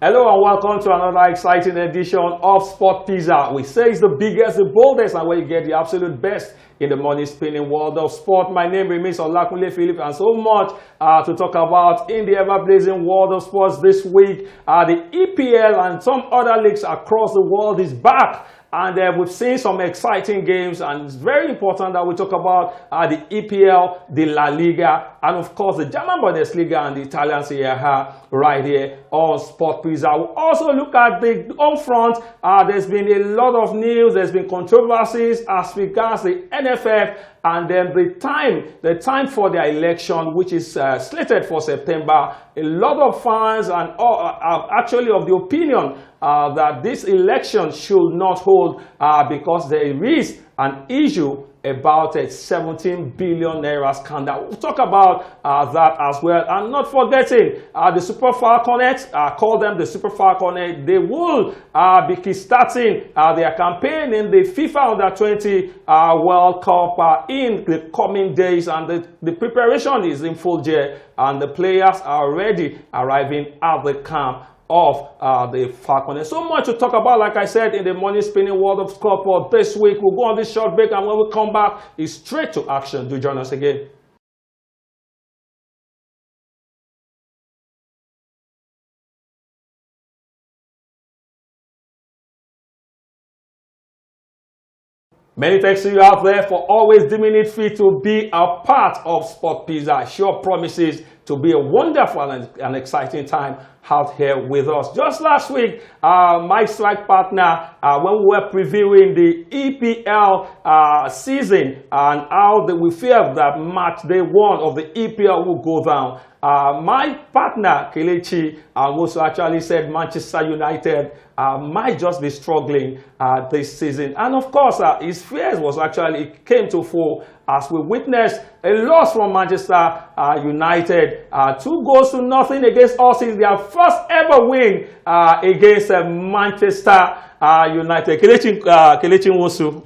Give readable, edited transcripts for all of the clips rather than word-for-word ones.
Hello and welcome to another exciting edition of Sport Pizza. We say it's the biggest, the boldest, and where you get the absolute best in the money spinning world of sport. My name remains Olakunle Philip, and so much to talk about in the ever-blazing world of sports this week. The EPL and some other leagues across the world is back. And we've seen some exciting games, and it's very important that we talk about the EPL, the La Liga, and of course the German Bundesliga and the Italian Serie A right here on Sport Pizza. We'll also look at the home front. There's been a lot of news, there's been controversies as regards the NFF, and then the time for their election, which is slated for September. A lot of fans and are actually of the opinion that this election should not hold because there is an issue about a 17 billion naira scandal. We'll talk about that as well. And not forgetting the Super Falconets, call them the Super Falconets. They will be kickstarting their campaign in the FIFA Under-20 World Cup in the coming days. And the preparation is in full gear, and the players are already arriving at the camp of the Falconets. So much to talk about, like I said, in the money spinning world of sport this week. We'll go on this short break, and when we come back, it's straight to action. Do join us again. Many thanks to you out there for always deeming it fit to be a part of Sport Pizza. Sure promises to be a wonderful and exciting time out here with us. Just last week, my strike partner, when we were previewing the EPL season and how we fear that match day one of the EPL will go down, my partner, Kelechi, also actually said Manchester United might just be struggling this season. And of course, his fears was actually came to full as we witnessed a loss from Manchester United. 2-0 against us in their first ever win against Manchester United. Kelechi Nwosu,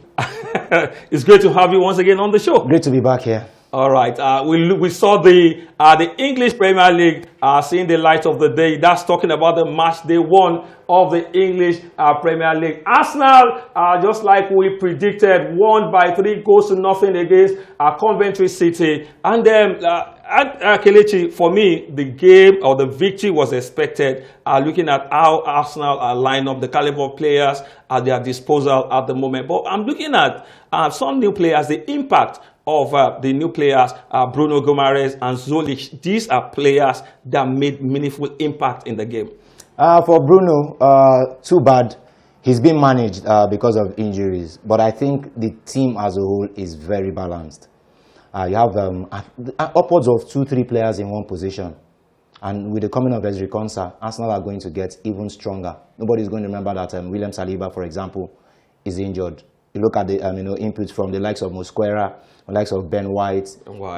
it's great to have you once again on the show. Great to be back here. All right, we saw the English Premier League seeing the light of the day. That's talking about the match day one of the English Premier League. Arsenal, just like we predicted, won by 3-0 against Coventry City. And then, Kelechi, for me, the game or the victory was expected, looking at how Arsenal line up, the caliber of players at their disposal at the moment. But I'm looking at some new players, the impact of the new players, Bruno Guimaraes and Zulic. These are players that made meaningful impact in the game. For Bruno, too bad. He's been managed because of injuries. But I think the team as a whole is very balanced. You have upwards of 2-3 players in one position. And with the coming of Ezri Konsa, Arsenal are going to get even stronger. Nobody's going to remember that William Saliba, for example, is injured. You look at the inputs from the likes of Mosquera, the likes of Ben White.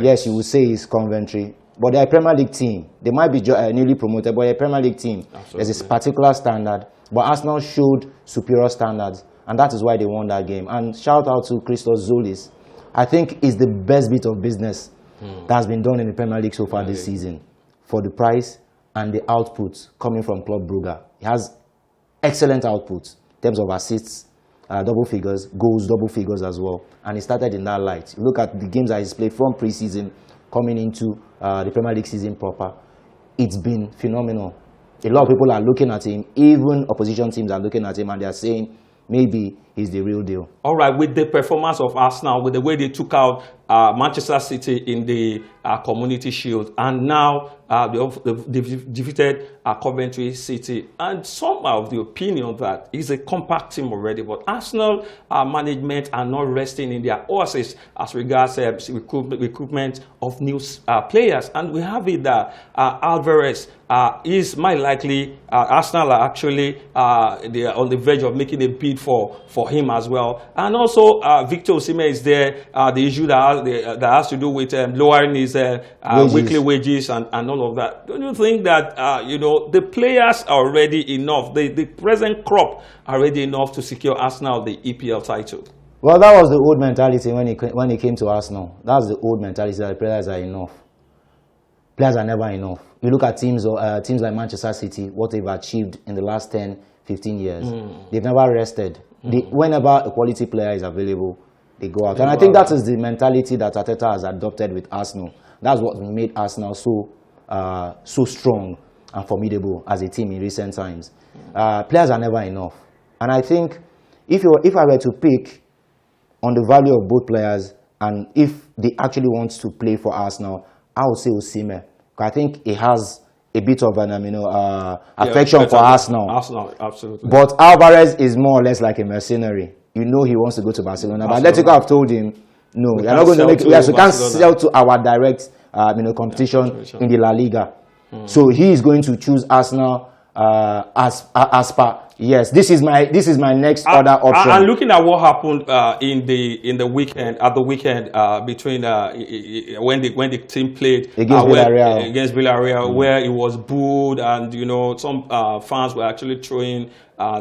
Yes, you would say it's Coventry, but they're a Premier League team. They might be newly promoted, but they're a Premier League team. Absolutely. There's this particular standard, but Arsenal showed superior standards, and that is why they won that game. And shout out to Christos Zolis. I think it's the best bit of business that's been done in the Premier League so far this season, for the price and the output coming from Club Brugge. He has excellent output in terms of assists, double figures, goals, double figures as well. And he started in that light. Look at the games that he's played from pre-season coming into the Premier League season proper. It's been phenomenal. A lot of people are looking at him, even opposition teams are looking at him, and they're saying maybe he's the real deal. All right, with the performance of Arsenal, with the way they took out Manchester City in the Community Shield, and now they've defeated Coventry City, and some of the opinion that it's a compact team already, but Arsenal management are not resting in their horses as regards recruitment of new players. And we have it that Alvarez is might likely, Arsenal are actually they are on the verge of making a bid for him as well. And also Victor Osimhen is there, the issue that has to do with lowering his weekly wages and all of that. Don't you think that the players are already enough, the present crop are already enough to secure Arsenal the EPL title? Well, that was the old mentality when he came to Arsenal. That's the old mentality that the players are enough. Players are never enough. You look at teams like Manchester City, what they've achieved in the last 10, 15 years. They've never rested. Whenever a quality player is available, they go out. And I think that is the mentality that Arteta has adopted with Arsenal. That's what made Arsenal so strong and formidable as a team in recent times. Players are never enough. And I think if I were to pick on the value of both players and if they actually want to play for Arsenal, I would say Osimhen. I think he has a bit of an affection for Arsenal. Arsenal, absolutely. But Alvarez is more or less like a mercenary. You know he wants to go to Barcelona. But Atletico have told him, no, we are not going to make. Yes, we can't sell to our direct competition in the La Liga. So he is going to choose Arsenal as per. Yes, this is my next other option. And looking at what happened in the weekend between when the team played against Villarreal, where it was booed and some fans were actually throwing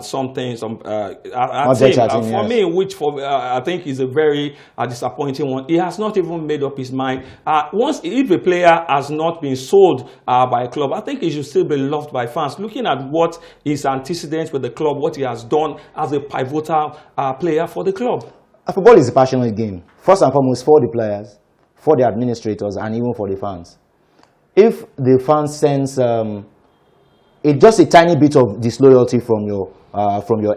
something. For me, which I think is a very disappointing one. He has not even made up his mind. If a player has not been sold by a club, I think he should still be loved by fans. Looking at what his antecedents with the club, what he has done as a pivotal player for the club. Football is a passionate game. First and foremost, for the players, for the administrators, and even for the fans. If the fans sense just a tiny bit of disloyalty from your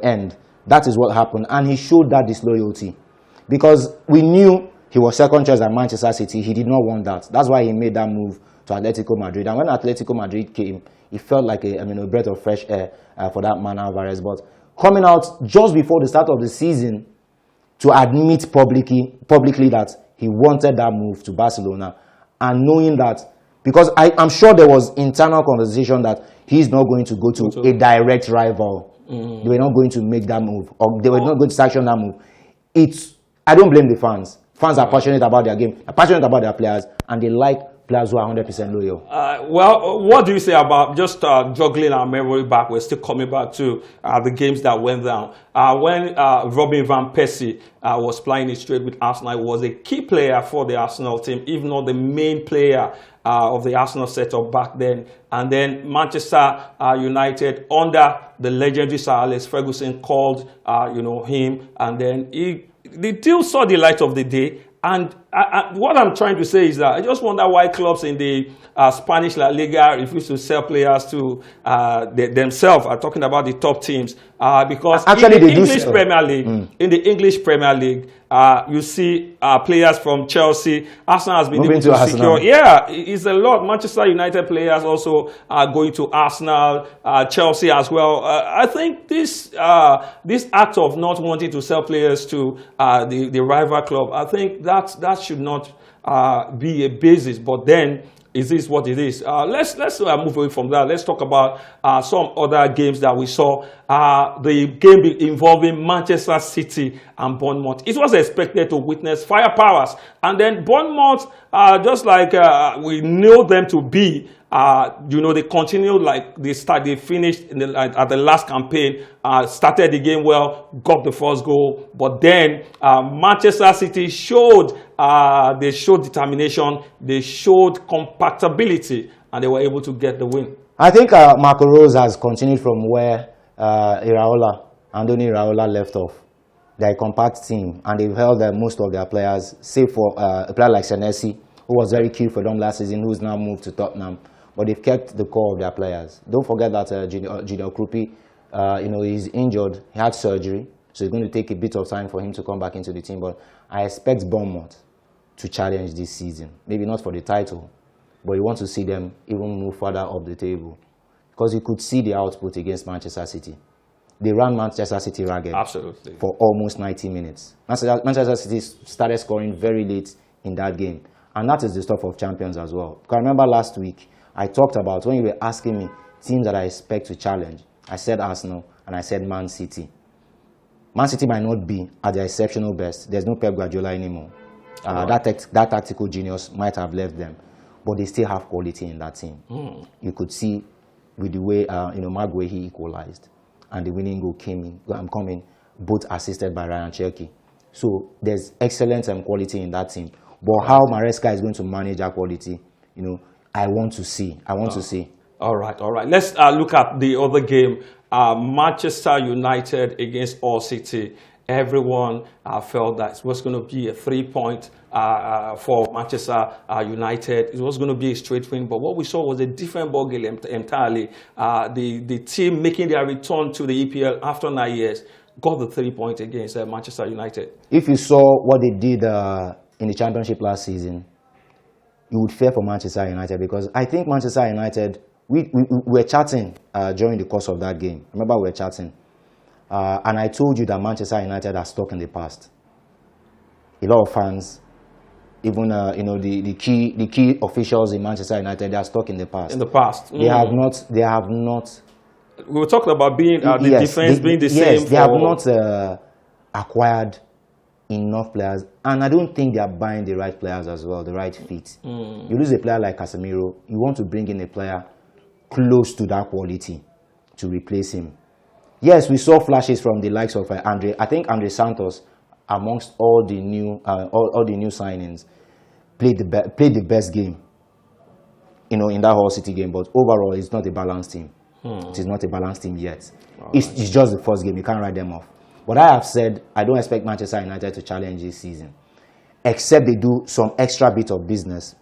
end, that is what happened, and he showed that disloyalty because we knew he was second choice at Manchester City. He did not want that. That's why he made that move to Atletico Madrid. And when Atletico Madrid came, it felt like a breath of fresh air for that man Alvarez. But coming out just before the start of the season to admit publicly that he wanted that move to Barcelona, and knowing that, because I'm sure there was internal conversation that he's not going to go to a direct rival. They were not going to make that move, or they were not going to sanction that move. I don't blame the fans. Fans are passionate about their game, are passionate about their players, and they like players who are 100% loyal. Well, what do you say about just juggling our memory back? We're still coming back to the games that went down. When Robin van Persie was playing it straight with Arsenal, he was a key player for the Arsenal team, if not the main player of the Arsenal setup back then. And then Manchester United, under the legendary Sir Alex Ferguson, called him, and then the deal saw the light of the day. And what I'm trying to say is that I just wonder why clubs in the Spanish La Liga refuse to sell players to themselves. I'm talking about the top teams because actually in the English Premier League, you see players from Chelsea. Arsenal has been able to secure. Yeah, it's a lot. Manchester United players also are going to Arsenal, Chelsea as well. I think this act of not wanting to sell players to the rival club, I think that should not be a basis. But then, is this what it is? Let's move away from that. Let's talk about some other games that we saw. The game involving Manchester City and Bournemouth. It was expected to witness firepowers, and then Bournemouth, just like we knew them to be, they continued like they finished at the last campaign, started the game well, got the first goal, but then Manchester City showed determination, they showed compatibility, and they were able to get the win. I think Marco Rose has continued from where Andoni Iraola left off. They're a compact team, and they've held most of their players, save for a player like Senesi, who was very key for them last season, who's now moved to Tottenham. But they've kept the core of their players. Don't forget that Junior Krupi, he's injured. He had surgery, so it's going to take a bit of time for him to come back into the team. But I expect Bournemouth to challenge this season. Maybe not for the title, but you want to see them even move further up the table. Because you could see the output against Manchester City. They ran Manchester City ragged. Absolutely. For almost 90 minutes. Manchester City started scoring very late in that game. And that is the stuff of champions as well. Because I remember last week, I talked about, when you were asking me teams that I expect to challenge, I said Arsenal and I said Man City. Man City might not be at their exceptional best. There's no Pep Guardiola anymore. That tactical genius might have left them. But they still have quality in that team. You could see with the way Maguire equalized and the winning goal came in, both assisted by Ryan Cherki. So there's excellent quality in that team. But how Maresca is going to manage that quality, I want to see. All right. Let's look at the other game. Manchester United against Hull City. Everyone felt that it was going to be a 3-point for Manchester United. It was going to be a straight win, but what we saw was a different ballgame entirely. The team making their return to the EPL after 9 years got the 3 points against Manchester United. If you saw what they did in the Championship last season, you would fear for Manchester United, because I think Manchester United, we were chatting during the course of that game. Remember, we were chatting. And I told you that Manchester United are stuck in the past. A lot of fans, even the key officials in Manchester United, they are stuck in the past. In the past, they have not. We were talking about being the defense being the same. Yes, they have not acquired enough players, and I don't think they are buying the right players as well, the right fit. You lose a player like Casemiro, you want to bring in a player close to that quality to replace him. Yes, we saw flashes from the likes of Andre. I think Andre Santos, amongst all the new signings, played the best game, in that Hull City game. But overall, it's not a balanced team. It is not a balanced team yet. It's just the first game. You can't write them off. But I have said I don't expect Manchester United to challenge this season, except they do some extra bit of business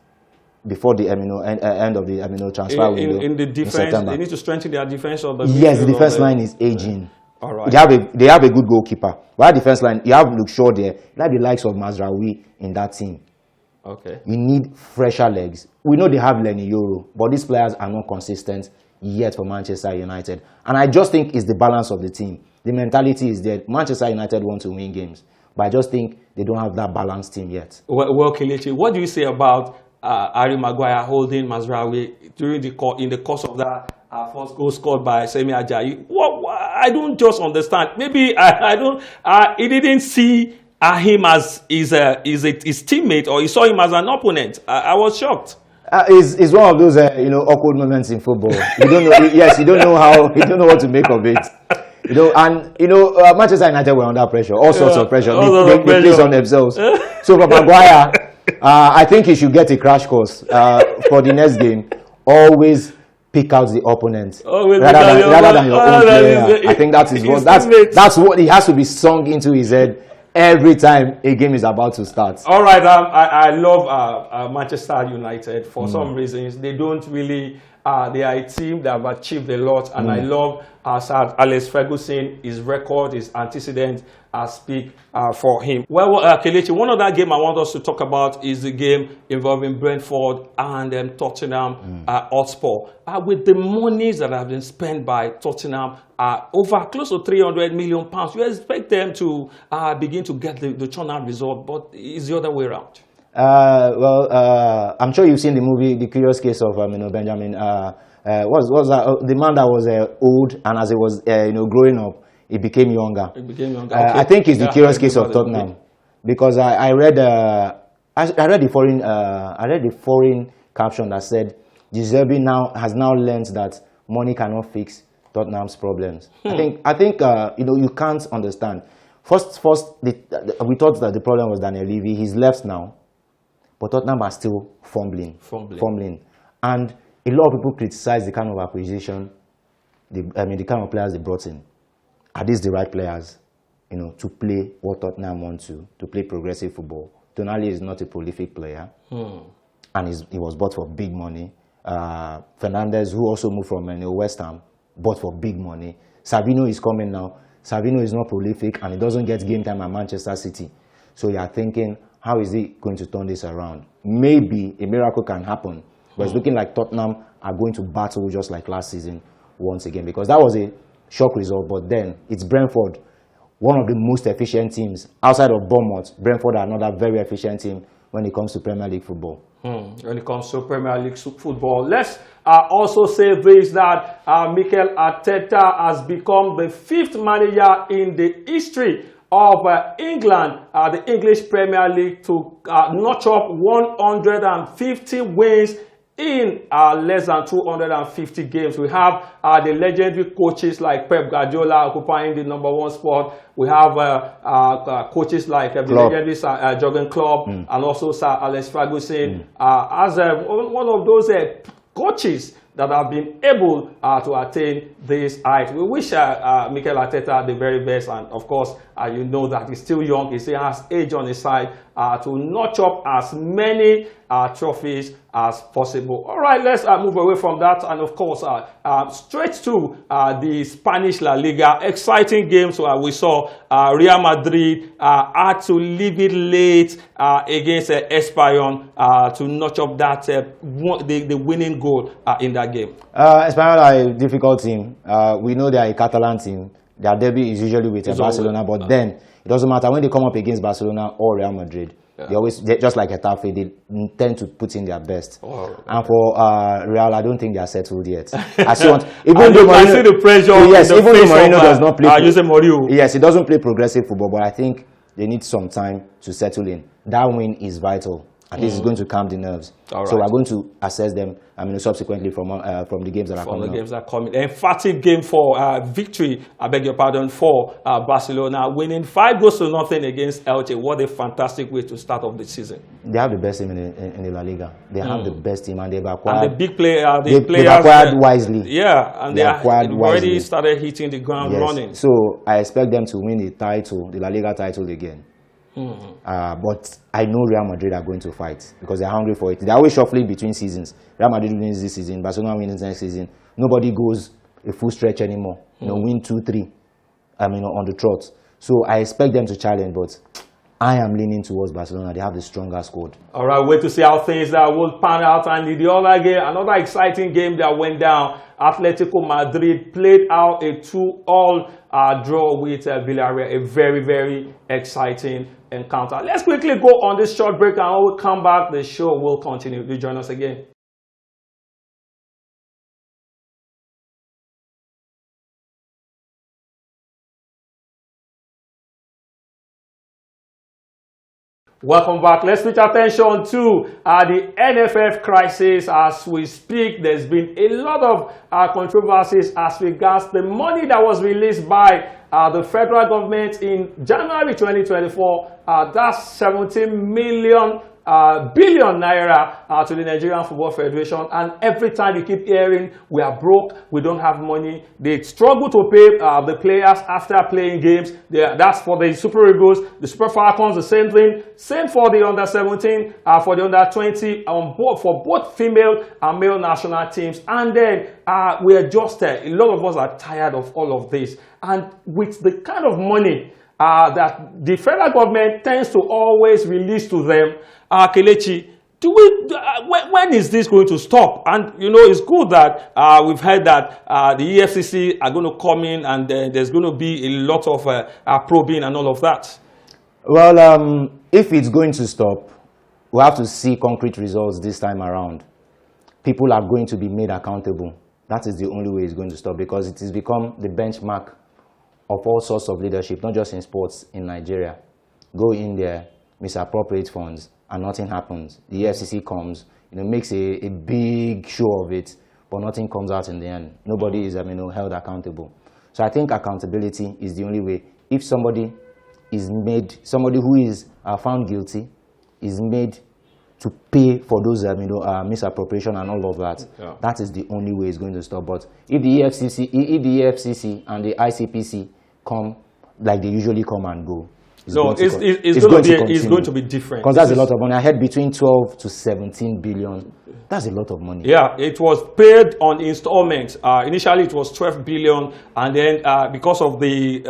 before the end of the transfer window in the defense. in September. They need to strengthen their defense. Yes, the defense line is aging. All right. They have a good goalkeeper. But that defense line, you have Luke Shaw there. You have the likes of Mazraoui in that team. Okay. You need fresher legs. We know they have Lenny Yoro, but these players are not consistent yet for Manchester United. And I just think it's the balance of the team. The mentality is there. Manchester United want to win games, but I just think they don't have that balanced team yet. Well, Kelechi, what do you say about Harry Maguire holding Mazraoui in the course of that first goal scored by Semi Ajayi? I don't just understand. Maybe I don't. He didn't see him as his teammate, or he saw him as an opponent. I was shocked. It's one of those awkward moments in football. You don't know. Yes, you don't know what to make of it. Manchester United were under pressure, all sorts of pressure. They place on themselves. So for Maguire, I think he should get a crash course for the next game. Always pick out the opponent rather than your own player. I think that's what he has to be sung into his head every time a game is about to start. All right, I love Manchester United for some reasons. They don't really. They are a team that have achieved a lot, and I love Sir Alex Ferguson. His record, his antecedents speak for him. Well, Kelechi, one other game I want us to talk about is the game involving Brentford and Tottenham Hotspur. With the monies that have been spent by Tottenham, over close to £300 million, you expect them to begin to get the turnaround result, but it's the other way around. I'm sure you've seen the movie The Curious Case of Benjamin. Was that the man that was old, and as he was growing up, he became younger. Okay. I think it's The Curious Case of Tottenham, because I read the foreign caption that said De Zerbi has now learned that money cannot fix Tottenham's problems. I think you can't understand. First, we thought that the problem was Daniel Levy. He's left now. But Tottenham are still fumbling. And a lot of people criticize the kind of acquisition, the kind of players they brought in. Are these the right players, to play what Tottenham want to play progressive football? Tonali is not a prolific player, and he was bought for big money. Fernandes, who also moved from West Ham, bought for big money. Savino is coming now. Savino is not prolific, and he doesn't get game time at Manchester City. So you are thinking, how is he going to turn this around? Maybe a miracle can happen, but it's looking like Tottenham are going to battle just like last season once again, because that was a shock result. But then it's Brentford, one of the most efficient teams outside of Bournemouth. Brentford are another very efficient team when it comes to Premier League football. When it comes to Premier League football, let's also say this, that Mikel Arteta has become the 5th manager in the history of England, the English Premier League, to notch up 150 wins in less than 250 games. We have the legendary coaches like Pep Guardiola occupying the #1 spot. We have coaches like the legendary Jurgen Klopp and also Sir Alex Ferguson as one of those coaches that have been able to attain this height. We wish Mikel Arteta the very best, and of course, you know that he's still young, he still has age on his side to notch up as many trophies as possible. All right, let's move away from that, and of course, straight to the Spanish La Liga. Exciting games. We saw Real Madrid had to leave it late against Espanyol to notch up that the winning goal in that game. Espanyol are a difficult team. We know they are a Catalan team. Their debut is usually with Barcelona, but then it doesn't matter when they come up against Barcelona or Real Madrid. They always, just like Getafe, they tend to put in their best. And for Real, I don't think they are settled yet. I see the pressure. Yes, even though Mourinho does not play. Yes, he doesn't play progressive football, but I think they need some time to settle in. That win is vital. At least it's going to calm the nerves. So we're going to assess them, subsequently from the games that are coming. From the games that are coming. Emphatic game for victory, I beg your pardon, for Barcelona, winning 5-0 against Elche. What a fantastic way to start off the season. They have the best team in the La Liga. They have the best team, and they've acquired. And the big players. They've acquired wisely. Yeah, and they've already started hitting the ground running. So I expect them to win the title, the La Liga title again. But I know Real Madrid are going to fight because they're hungry for it. They're always shuffling between seasons. Real Madrid wins this season, Barcelona wins next season. Nobody goes a full stretch anymore. Win 2-3. On the trot. So I expect them to challenge, but I am leaning towards Barcelona. They have the stronger squad. All right, wait to see how things will pan out. And in the other game, another exciting game that went down. Atletico Madrid played out a 2-2 draw with Villarreal. A very, very exciting encounter. Let's quickly go on this short break, and when we come back, the show will continue. Do join us again. Welcome back. Let's switch attention to the NFF crisis as we speak. There's been a lot of controversies as regards the money that was released by the federal government in January 2024. That's 17 billion naira to the Nigerian Football Federation, and every time you keep hearing we are broke, we don't have money. They struggle to pay the players after playing games. That's for the Super Eagles, the Super Falcons, the same thing. Same for the under-17, for the under-20, for both female and male national teams. And then we are just a lot of us are tired of all of this, and with the kind of money that the federal government tends to always release to them, Kelechi, when is this going to stop? And it's good that we've heard that the EFCC are going to come in, and there's going to be a lot of probing and all of that. Well, if it's going to stop, we have to see concrete results this time around. People are going to be made accountable. That is the only way it's going to stop, because it has become the benchmark of all sorts of leadership, not just in sports in Nigeria. Go in there, misappropriate funds, and nothing happens. The EFCC comes, makes a big show of it, but nothing comes out in the end. Nobody is held accountable. So I think accountability is the only way. If somebody who is found guilty is made to pay for those misappropriation and all of that, that is the only way it's going to stop. But if the EFCC and the ICPC come like they usually come and go, it's going to be different. Because that's a lot of money. I had between 12 to 17 billion. That's a lot of money. Yeah, it was paid on installments. Initially, it was 12 billion, and then because of the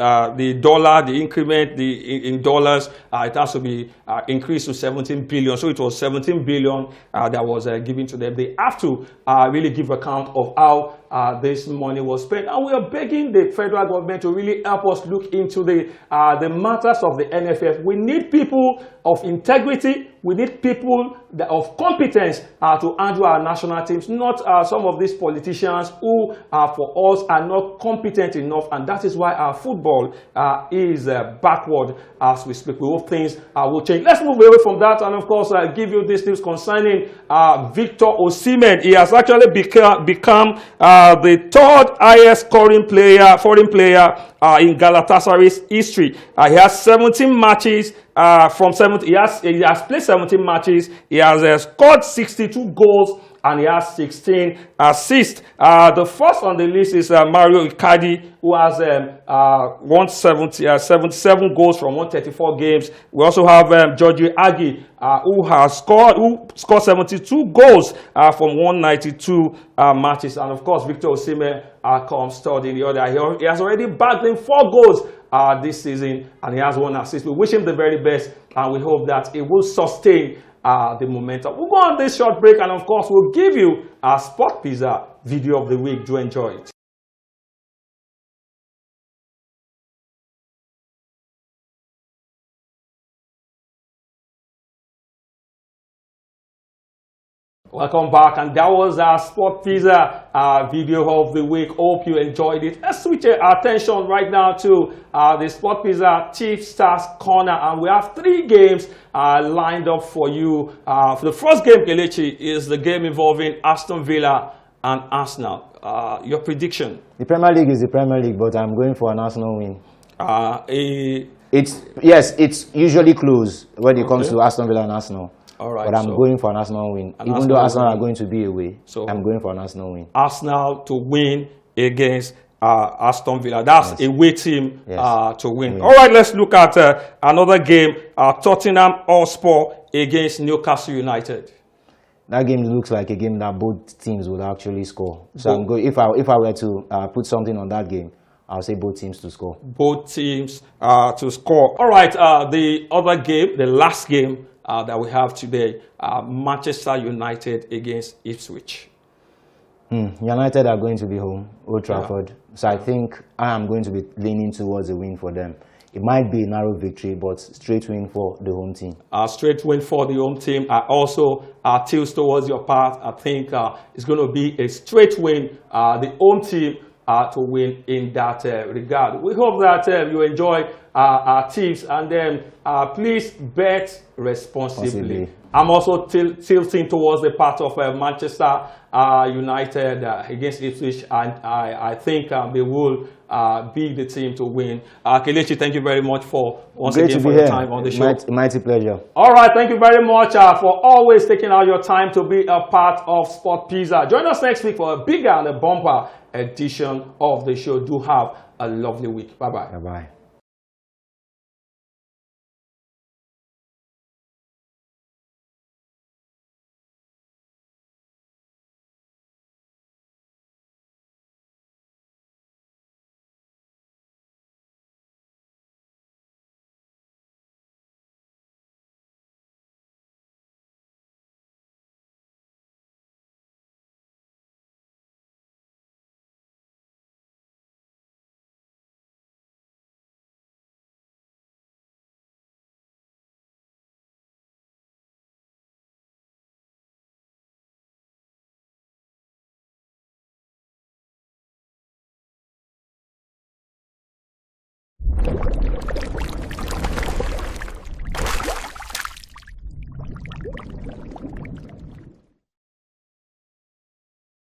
dollar, the increment in dollars, it has to be increased to 17 billion. So it was 17 billion that was given to them. They have to really give account of how this money was spent, and we are begging the federal government to really help us look into the matters of the NFF. We need people of integrity. We need people of competence to handle our national teams, not some of these politicians who, for us, are not competent enough, and that is why our football is backward as we speak. We hope things will change. Let's move away from that, and of course, give you this news concerning Victor Osimhen. He has actually become the third highest scoring foreign player in Galatasaray's history. He has 17 matches. From 70, he has played 17 matches. He has scored 62 goals and he has 16 assists. The first on the list is Mario Icardi, who has 77 goals from 134 games. We also have Giorgio Aggi, who scored 72 goals from 192 matches. And of course, Victor Osimhen comes third in the order. He has already bagged in 4 goals this season, and he has 1 assist. We wish him the very best, and we hope that he will sustain the momentum. We'll go on this short break, and of course, we'll give you our Sport Pizza video of the week. Do enjoy it. Welcome back, and that was our Sport Pizza video of the week. Hope you enjoyed it. Let's switch our attention right now to the Sport Pizza Chief Stars Corner, and we have 3 games lined up for you. For the first game, Kelechi, is the game involving Aston Villa and Arsenal. Your prediction? The Premier League is the Premier League, but I'm going for an Arsenal win. It's usually close when it comes to Aston Villa and Arsenal. All right, but I'm going for an Arsenal win. Even though Arsenal are going to be away, so I'm going for an Arsenal win. Arsenal to win against Aston Villa. That's a away team to win. All right, let's look at another game. Tottenham Hotspur against Newcastle United. That game looks like a game that both teams would actually score. So I'm going. If I were to put something on that game, I'll say both teams to score. Both teams to score. All right, the other game, the last game that we have today, Manchester United against Ipswich. United are going to be home, Old Trafford. So I think I am going to be leaning towards a win for them. It might be a narrow victory, but straight win for the home team. Straight win for the home team. I also tilt towards your path. I think it's going to be a straight win. The home team to win in that regard. We hope that you enjoy our tips, and then please bet responsibly. I'm also tilting towards the part of Manchester United against Ipswich, and I think they will be the team to win. Kelechi, thank you very much for once again for your time on the show. Mighty pleasure. All right, thank you very much for always taking out your time to be a part of Sport Pizza. Join us next week for a bigger and a bumper edition of the show. Do have a lovely week. Bye-bye. Bye-bye.